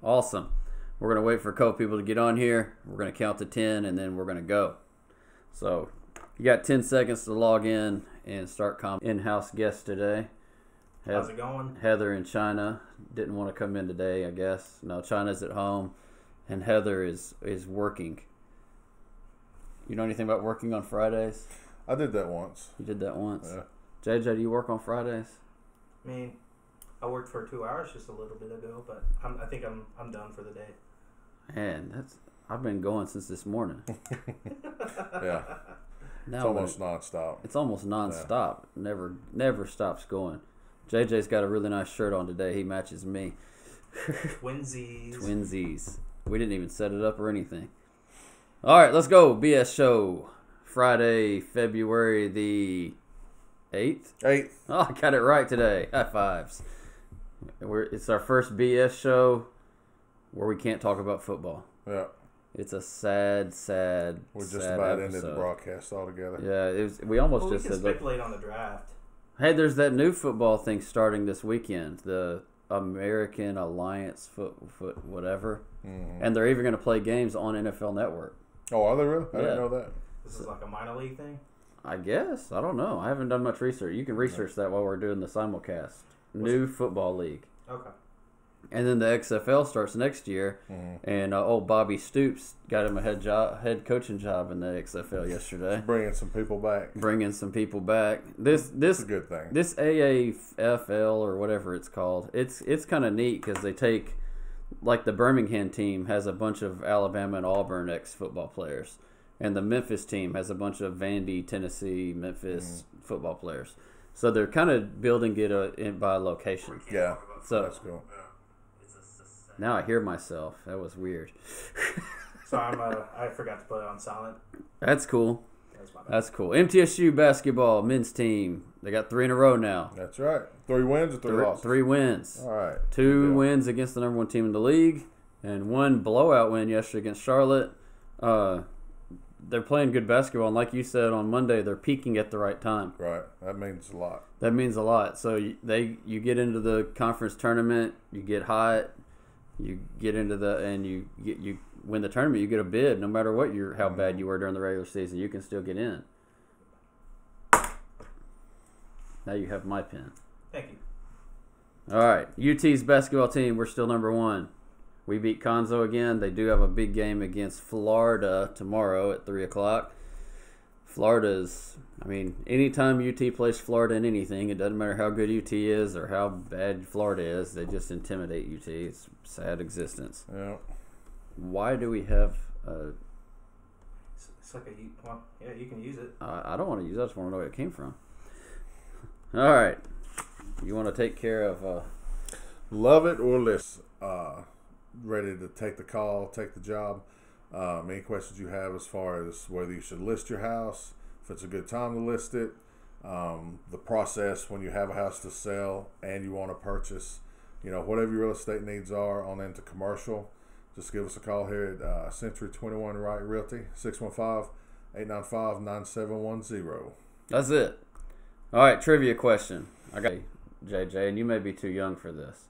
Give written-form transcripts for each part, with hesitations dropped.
Awesome. We're going to wait for a couple people to get on here. We're going to count to 10, and then we're going to go. So you got 10 seconds to log in and start in-house guest today. How's it going? Heather in China didn't want to come in today, I guess. No, China's at home, and Heather is working. You know anything about working on Fridays? I did that once. You did that once? Yeah. JJ, do you work on Fridays? I mean, I worked for 2 hours just a little bit ago, but I think I'm done for the day. Man, I've been going since this morning. Yeah. Now it's almost nonstop. It's almost nonstop. Yeah. Never stops going. JJ's got a really nice shirt on today. He matches me. Twinsies. We didn't even set it up or anything. All right, let's go. BS show. Friday, February the 8th? 8th. Oh, I got it right today. High fives. It's our first BS show where we can't talk about football. Yeah. It's a sad We just sad about episode. ended the broadcast altogether. Yeah, we almost just we can said, speculate on the draft. Hey, there's that new football thing starting this weekend, the American Alliance foot whatever, and they're even going to play games on NFL Network. Oh, are they really? I didn't know that. This is like a minor league thing? I guess. I don't know. I haven't done much research. You can research that while we're doing the simulcast. New football league. Okay. And then the XFL starts next year, and old Bobby Stoops got him a head coaching job in the XFL yesterday. Bringing some people back. This That's a good thing. This AAFL or whatever it's called, it's kind of neat because they take, like the Birmingham team has a bunch of Alabama and Auburn ex-football players, and the Memphis team has a bunch of Vandy, Tennessee, Memphis football players. So they're kind of building it by location. Yeah, so that's cool. Now I hear myself. That was weird. So I forgot to put it on silent. That's cool. My bad. That's cool. MTSU basketball men's team. They got 3 in a row now. That's right. 3 wins or 3 losses? 3 wins. All right. 2 wins against the number 1 team in the league, and 1 blowout win yesterday against Charlotte. They're playing good basketball, and like you said on Monday, they're peaking at the right time. Right. That means a lot. That means a lot. So you get into the conference tournament, you get hot, you get into you win the tournament, you get a bid. No matter what how bad you were during the regular season, you can still get in. Now you have my pen. Thank you. All right, UT's basketball team, we're still number 1. We beat Conzo again. They do have a big game against Florida tomorrow at 3 o'clock. Anytime UT plays Florida in anything, it doesn't matter how good UT is or how bad Florida is, they just intimidate UT. It's a sad existence. Yeah. Why do we have... It's like you can use it. I don't want to use it. I just want to know where it came from. All right. You want to take care of... Love it or list. Ready to take the call, take the job. Any questions you have as far as whether you should list your house, if it's a good time to list it, the process when you have a house to sell and you want to purchase, whatever your real estate needs are on into commercial, just give us a call here at Century 21 Wright Realty, 615-895-9710. That's it. All right, trivia question. I got JJ, and you may be too young for this.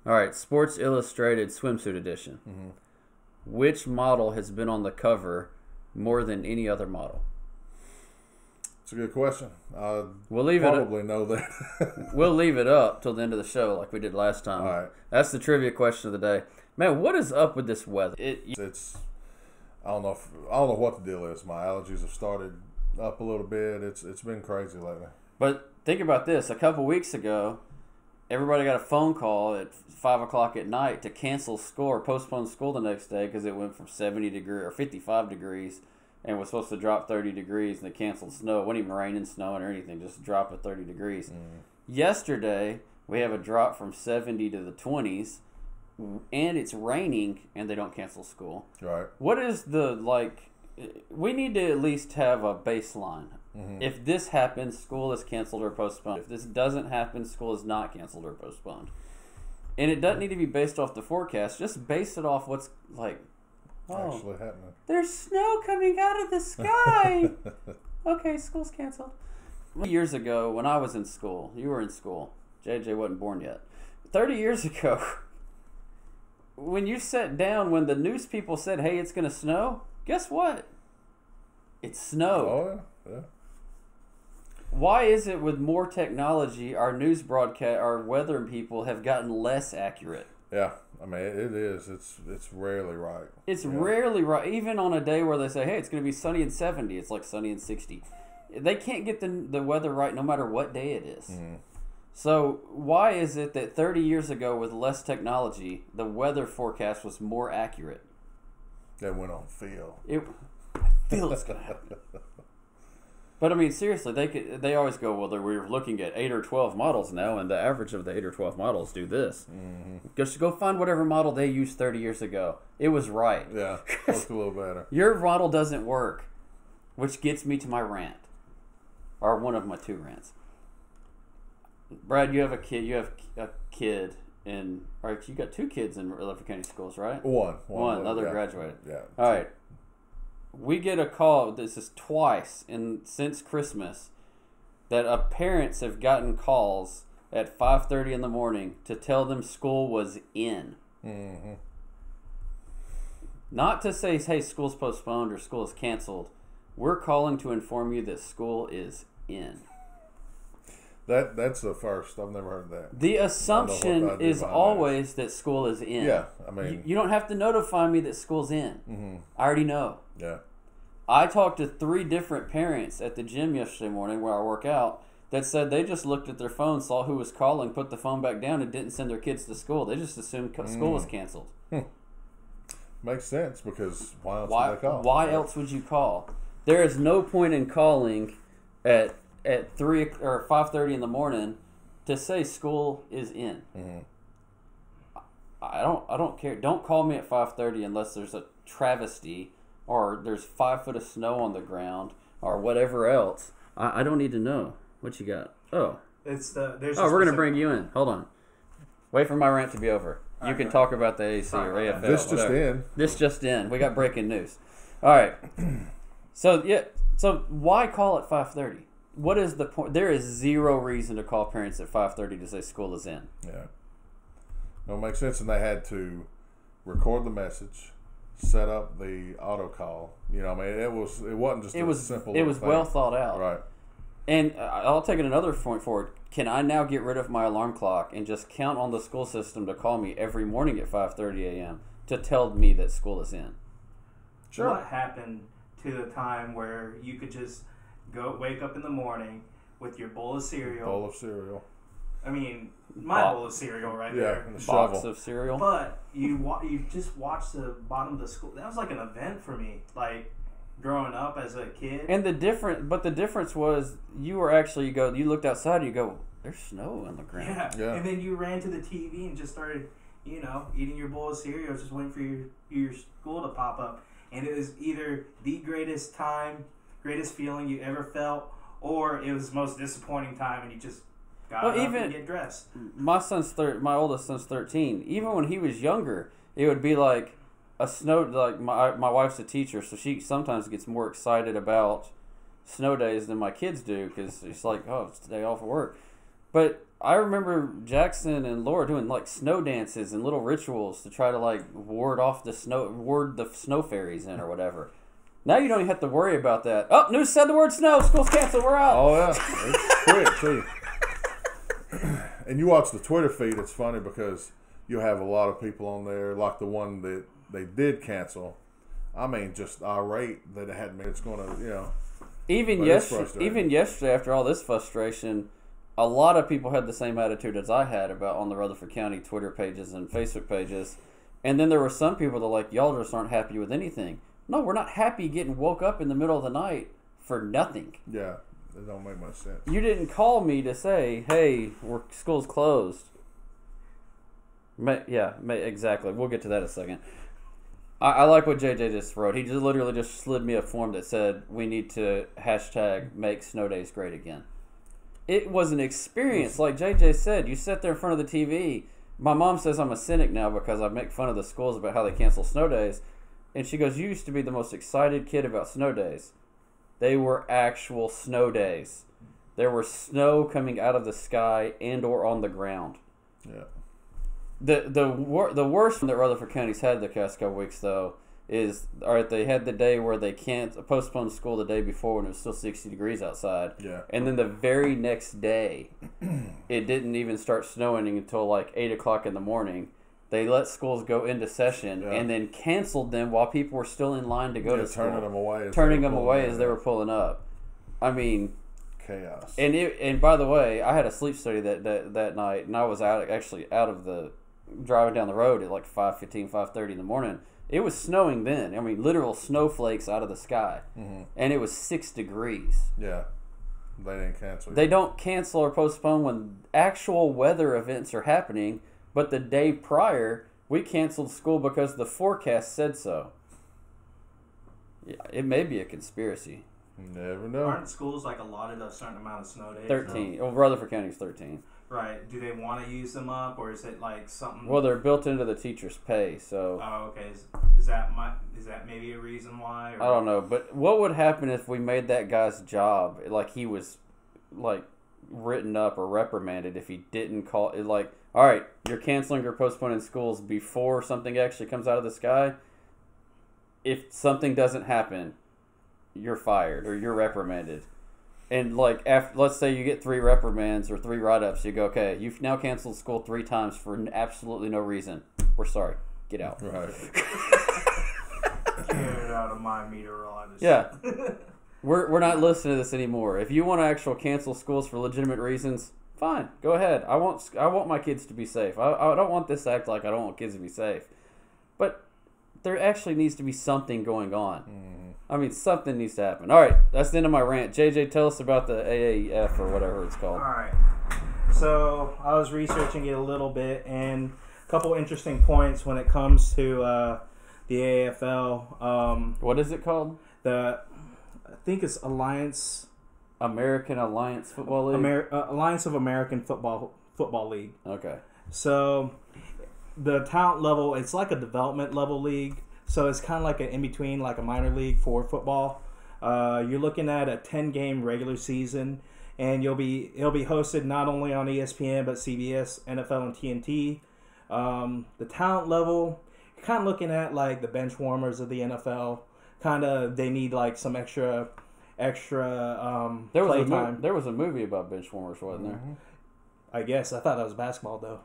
All right, Sports Illustrated swimsuit edition. Which model has been on the cover more than any other model? It's a good question. We'll leave probably know that. We'll leave it up till the end of the show like we did last time. All right. That's the trivia question of the day. Man, what is up with this weather? It's I don't know what the deal is. My allergies have started up a little bit. It's been crazy lately. But think about this. A couple weeks ago, everybody got a phone call at 5 o'clock at night to cancel school or postpone school the next day because it went from 70 degrees or 55 degrees and was supposed to drop 30 degrees, and they canceled snow. It wasn't even raining, snowing, or anything. Just drop at 30 degrees. Yesterday, we have a drop from 70 to the 20s, and it's raining, and they don't cancel school. Right. What is we need to at least have a baseline. If this happens, school is canceled or postponed. If this doesn't happen, school is not canceled or postponed. And it doesn't need to be based off the forecast. Just base it off what's actually happening. There's snow coming out of the sky. Okay, school's canceled. Years ago, when I was in school, you were in school. JJ wasn't born yet. 30 years ago, when you sat down, when the news people said, "Hey, it's going to snow," guess what? It snowed. Oh yeah. Why is it with more technology, our news broadcast, our weather people have gotten less accurate? Yeah, I mean it is. It's rarely right. It's rarely right. Even on a day where they say, "Hey, it's going to be sunny and 70," it's like sunny and 60. They can't get the weather right no matter what day it is. Mm-hmm. So why is it that 30 years ago, with less technology, the weather forecast was more accurate? That went on feel. I feel it's going to happen. But I mean, seriously, they always go, well, we're looking at 8 or 12 models now, and the average of the 8 or 12 models do this. Mm-hmm. Just go find whatever model they used 30 years ago. It was right. Yeah, looked a little better. Your model doesn't work, which gets me to my rant, or one of my 2 rants. Brad, you have a kid. You have a kid in, right? You got 2 kids in Rutherford County schools, right? One. Another graduated. Yeah. All right. We get a call, this is twice since Christmas, that parents have gotten calls at 5:30 in the morning to tell them school was in. Mm-hmm. Not to say, hey, school's postponed or school is canceled. We're calling to inform you that school is in. That's the first. I've never heard that. The assumption is always that school is in. Yeah, I mean... You don't have to notify me that school's in. Mm-hmm. I already know. Yeah. I talked to 3 different parents at the gym yesterday morning where I work out that said they just looked at their phone, saw who was calling, put the phone back down, and didn't send their kids to school. They just assumed school was canceled. Makes sense, because why else would they call? Why else would you call? There is no point in calling at 3 or 5:30 in the morning to say school is in. Mm-hmm. I don't care. Don't call me at 5:30 unless there's a travesty or there's 5 foot of snow on the ground or whatever else. I don't need to know. What you got? Oh, we're gonna bring you in. Hold on. Wait for my rant to be over. You can talk about the AC or AFL. This just in. We got breaking news. All right. So why call at 5:30? What is the point? There is zero reason to call parents at 5:30 to say school is in. Yeah. No, it makes sense. And they had to record the message, set up the auto call. You know, I mean, it wasn't just a simple. It was thing. well thought out. Right. And I'll take it another point forward. Can I now get rid of my alarm clock and just count on the school system to call me every morning at 5:30 a.m. to tell me that school is in? Sure. What happened to the time where you could just wake up in the morning with your bowl of cereal? I mean, bowl of cereal right there. And box of cereal. But you just watch the bottom of the school. That was like an event for me. Like, growing up as a kid. And the difference was you looked outside and you go, there's snow on the ground. Yeah. And then you ran to the TV and just started, eating your bowl of cereal, just waiting for your school to pop up. And it was either the greatest feeling you ever felt, or it was the most disappointing time and you just got up and get dressed. My oldest son's 13. Even when he was younger, it would be like my wife's a teacher, so she sometimes gets more excited about snow days than my kids do because it's like, oh, it's the day off of work. But I remember Jackson and Laura doing like snow dances and little rituals to try to like ward the snow fairies in or whatever. Now you don't even have to worry about that. Oh, news said the word snow. School's canceled. We're out. Oh yeah, it's quick too. And you watch the Twitter feed. It's funny because you have a lot of people on there, like the one that they did cancel. I mean, just irate that it hadn't been. It's going to, Even yesterday, after all this frustration, a lot of people had the same attitude as I had on the Rutherford County Twitter pages and Facebook pages. And then there were some people that like, y'all just aren't happy with anything. No, we're not happy getting woke up in the middle of the night for nothing. Yeah, that don't make much sense. You didn't call me to say, hey, school's closed. Exactly. We'll get to that in a second. I like what JJ just wrote. He just literally just slid me a form that said we need to # make snow days great again. It was an experience. Like JJ said, you sit there in front of the TV. My mom says I'm a cynic now because I make fun of the schools about how they cancel snow days. And she goes, you used to be the most excited kid about snow days. They were actual snow days. There were snow coming out of the sky and or on the ground. Yeah. The worst one that Rutherford County's had the past couple weeks though is they had the day where they can't postpone school the day before when it was still 60 degrees outside. Yeah. And then the very next day, it didn't even start snowing until like 8 o'clock in the morning. They let schools go into session and then canceled them while people were still in line to go to school. Turning them away as they were pulling up. I mean, chaos. And by the way, I had a sleep study that night, and I was out of the driving down the road at like 5:30 in the morning. It was snowing then. I mean, literal snowflakes out of the sky, and it was 6 degrees. Yeah, they didn't cancel. They don't cancel or postpone when actual weather events are happening. But the day prior, we canceled school because the forecast said so. Yeah, it may be a conspiracy. Never know. Aren't schools like allotted a certain amount of snow days? 13. Well, Rutherford County's 13. Right. Do they want to use them up, or is it like something? Well, they're built into the teacher's pay, so. Oh, okay. Is that maybe a reason why? Or? I don't know, but what would happen if we made that guy's job like he was, like, written up or reprimanded if he didn't call it? Like, all right, you're canceling or postponing schools before something actually comes out of the sky. If something doesn't happen, you're fired or you're reprimanded. And like, let's say you get 3 reprimands or 3 write-ups, you go, okay, you've now canceled school 3 times for absolutely no reason. We're sorry. Get out. Right. Get out of my meteorologist. Yeah. We're not listening to this anymore. If you want to actually cancel schools for legitimate reasons, fine, go ahead. I want my kids to be safe. I don't want this to act like I don't want kids to be safe. But there actually needs to be something going on. Mm-hmm. I mean, something needs to happen. All right, that's the end of my rant. JJ, tell us about the AAF or whatever it's called. All right. So I was researching it a little bit, and a couple interesting points when it comes to the AFL. What is it called? I think it's American Alliance Football League? Alliance of American Football League. Okay. So the talent level, it's like a development level league. So it's kind of like an in-between, like a minor league for football. You're looking at a 10-game regular season, and it'll be hosted not only on ESPN, but CBS, NFL, and TNT. The talent level, you're kind of looking at like the bench warmers of the NFL. Kind of, they need like some extra play time. There was a movie about bench warmers, wasn't there? I guess. I thought that was basketball, though.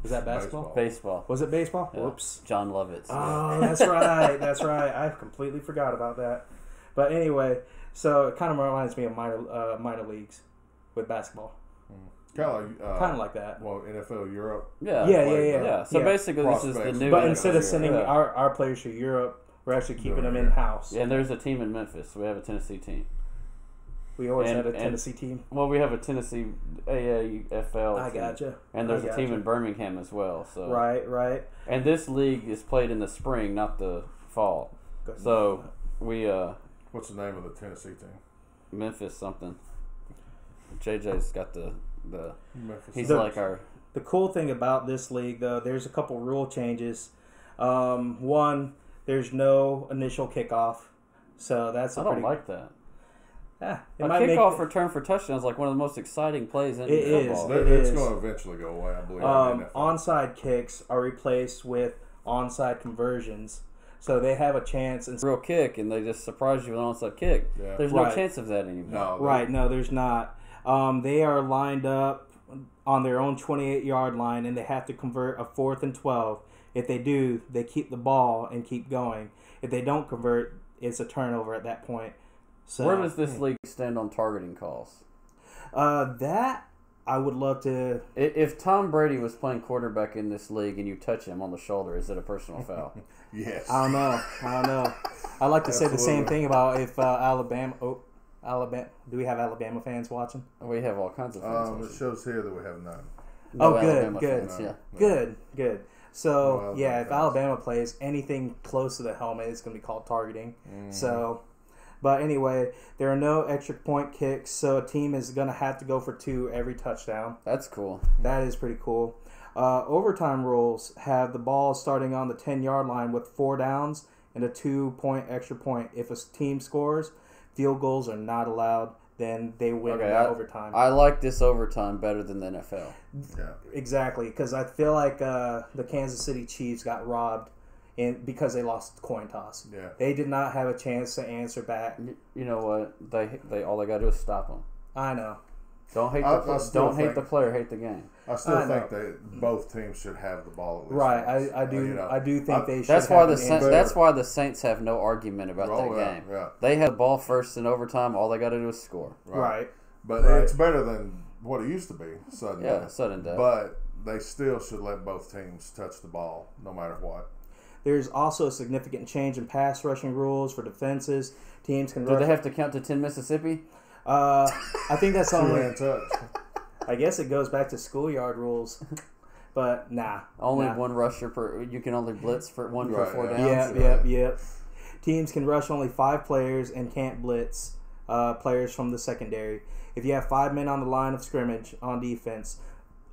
Is that basketball? Baseball. Was it baseball? Yeah. Whoops. John Lovitz. Oh, that's right. That's right. I completely forgot about that. But anyway, so it kind of reminds me of minor leagues with basketball. Kind of like that. Well, NFL Europe. Yeah. So basically, this is the new. But instead of sending our players to Europe, we're actually keeping them in-house. Yeah, and there's a team in Memphis. We have a Tennessee team. We always had a Tennessee team. Well, we have a Tennessee AAFL I team. gotcha. And there's a team in Birmingham as well. So Right. And this league is played in the spring, not the fall. So we What's the name of the Tennessee team? Memphis something. JJ's got the Memphis. he's like our. The cool thing about this league, though, there's a couple rule changes. One, there's no initial kickoff, so that's I don't like that. A kickoff return for touchdown is like one of the most exciting plays in football. It's going to eventually go away, I believe. Onside kicks are replaced with onside conversions, so they have a chance. Real kick, and they just surprise you with an onside kick. Yeah. There's no chance of that anymore. No, there's not. They are lined up on their own 28-yard line, and they have to convert a 4th and 12. If they do, they keep the ball and keep going. If they don't convert, it's a turnover at that point. So, where does this league stand on targeting calls? That I would love to. If Tom Brady was playing quarterback in this league and you touch him on the shoulder, is it a personal foul? Yes. I don't know. I like to say the same thing about if Alabama. Alabama. Do we have Alabama fans watching? We have all kinds of fans. It shows here that we have none. Good. Fans, Good. So if Alabama plays anything close to the helmet, it's going to be called targeting. Mm-hmm. So. But anyway, there are no extra point kicks, so a team is going to have to go for 2 every touchdown. That's cool. That is pretty cool. Overtime rules have the ball starting on the 10-yard line with 4 downs and a 2-point extra point. If a team scores, field goals are not allowed. then they win Okay, in overtime. I like this overtime better than the NFL. Yeah. Exactly, because I feel like the Kansas City Chiefs got robbed because they lost the coin toss. Yeah. They did not have a chance to answer back. You know what? They all they got to do is stop them. I know. Don't hate the player, hate the game. I still think that both teams should have the ball. At least Right, once. I do. I do think they should. That's why that's why the Saints have no argument about that game. Yeah. They had the ball first in overtime. All they got to do is score. Right. But it's better than what it used to be. Sudden death. Sudden death. But they still should let both teams touch the ball, no matter what. There's also a significant change in pass rushing rules for defenses. Teams can. Do they have to count to 10 Mississippi? I think that's only. Touch. I guess it goes back to schoolyard rules, but nah. Only one rusher per. You can only blitz for one for 4 downs. Yep. Teams can rush only 5 players and can't blitz players from the secondary. If you have 5 men on the line of scrimmage on defense,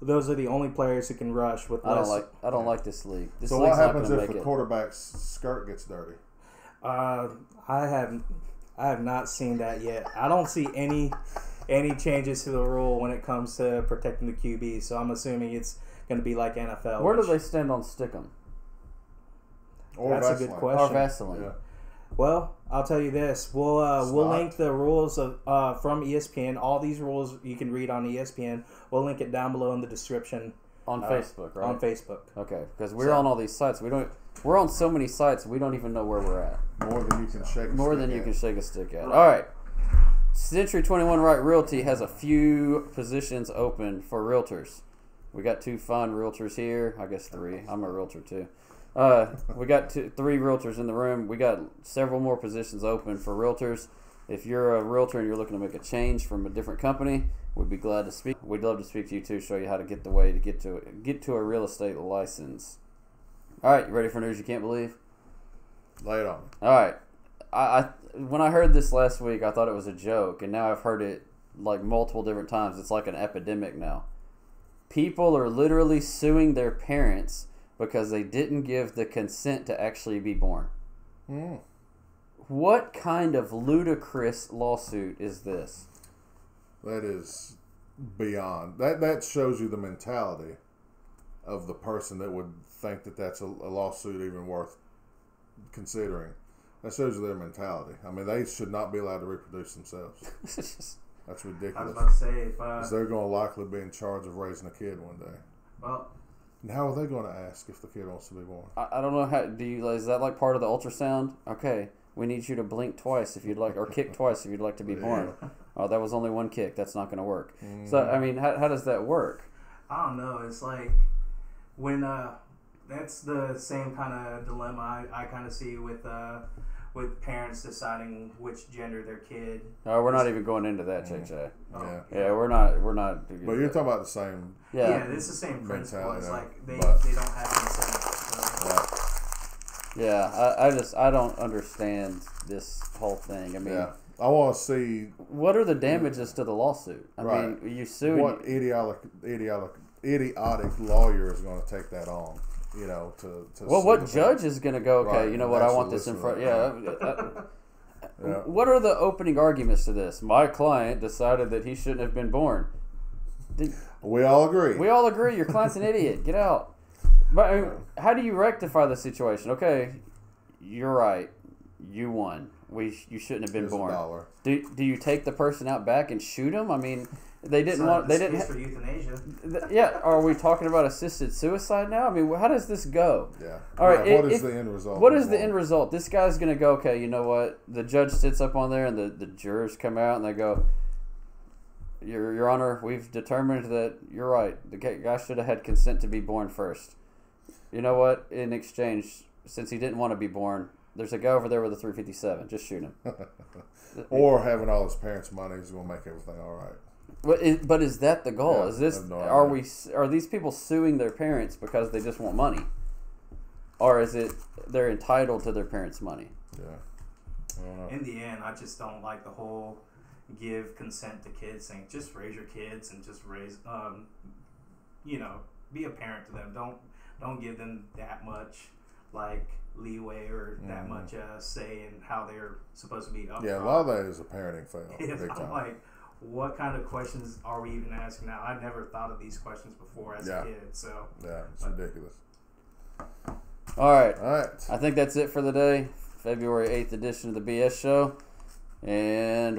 those are the only players who can rush with less. I don't like this league. This so league's what happens not if make the quarterback's skirt gets dirty? I have not seen that yet. I don't see any changes to the rule when it comes to protecting the QB. So I'm assuming it's going to be like NFL. Where do they stand on Stickum? That's a good question. Or Vaseline. Yeah. Well, I'll tell you this. We'll link the rules of from ESPN. All these rules you can read on ESPN. We'll link it down below in the description. On Facebook, right? On Facebook. Okay, because we're on all these sites. We're on so many sites we don't even know where we're at. More than you can shake. Can shake a stick at. Right. All right. Century 21 Wright Realty has a few positions open for realtors. We got 2 fine realtors here. I guess 3. I'm a realtor too. We got 3 realtors in the room. We got several more positions open for realtors. If you're a realtor and you're looking to make a change from a different company, we'd be glad to speak. We'd love to speak to you too, show you how to get to a real estate license. All right, you ready for news you can't believe? Lay it on. All right. I when I heard this last week, I thought it was a joke, and now I've heard it like multiple different times. It's like an epidemic now. People are literally suing their parents because they didn't give the consent to actually be born. What kind of ludicrous lawsuit is this? That is beyond. That shows you the mentality of the person that would think that that's a lawsuit even worth considering. That shows you their mentality. I mean, they should not be allowed to reproduce themselves. That's ridiculous. I was about to say, because they're going to likely be in charge of raising a kid one day. Well, and how are they going to ask if the kid wants to be born? I don't know how. Is that like part of the ultrasound? Okay, we need you to blink twice if you'd like, or kick twice if you'd like to be born. Oh, that was only one kick. That's not going to work. So I mean, how does that work? I don't know. It's like when that's the same kind of dilemma I kind of see with parents deciding which gender their kid. Oh, we're not even going into that, JJ. Yeah, we're not. But you're talking about the same. Yeah, it's the same principle. It's like they don't have consent. So. Yeah, I don't understand this whole thing. I mean, I want to see what are the damages to the lawsuit. I mean, you suing what idiotic lawyer is going to take that on. You know, to well, what judge is going to go? Okay, right, you know what? I want this in front. What are the opening arguments to this? My client decided that he shouldn't have been born. We all agree. We all agree. Your client's an idiot. Get out. But I mean, how do you rectify the situation? Okay, you're right. You won. You shouldn't have been born. Do you take the person out back and shoot him? I mean, they didn't want. They didn't. For euthanasia. Yeah. Are we talking about assisted suicide now? I mean, how does this go? Yeah. All right. What is the end result? What is the end result? This guy's gonna go. Okay. You know what? The judge sits up on there, and the jurors come out, and they go, Your Honor, we've determined that you're right. The guy should have had consent to be born first. You know what? In exchange, since he didn't want to be born, there's a guy over there with a 357. Just shoot him. Or having all his parents' money is going to make everything all right. But is that the goal? Yeah, is this are these people suing their parents because they just want money, or is it they're entitled to their parents' money? Yeah. I don't know. In the end, I just don't like the whole give consent to kids thing. Just raise your kids and just raise, be a parent to them. Don't give them that much leeway or that much say in how they're supposed to be. Yeah, a lot of that is a parenting fail. I'm like, what kind of questions are we even asking now? I never thought of these questions before as a kid. So yeah, it's ridiculous. All right. All right. I think that's it for the day. February 8th edition of the BS Show. And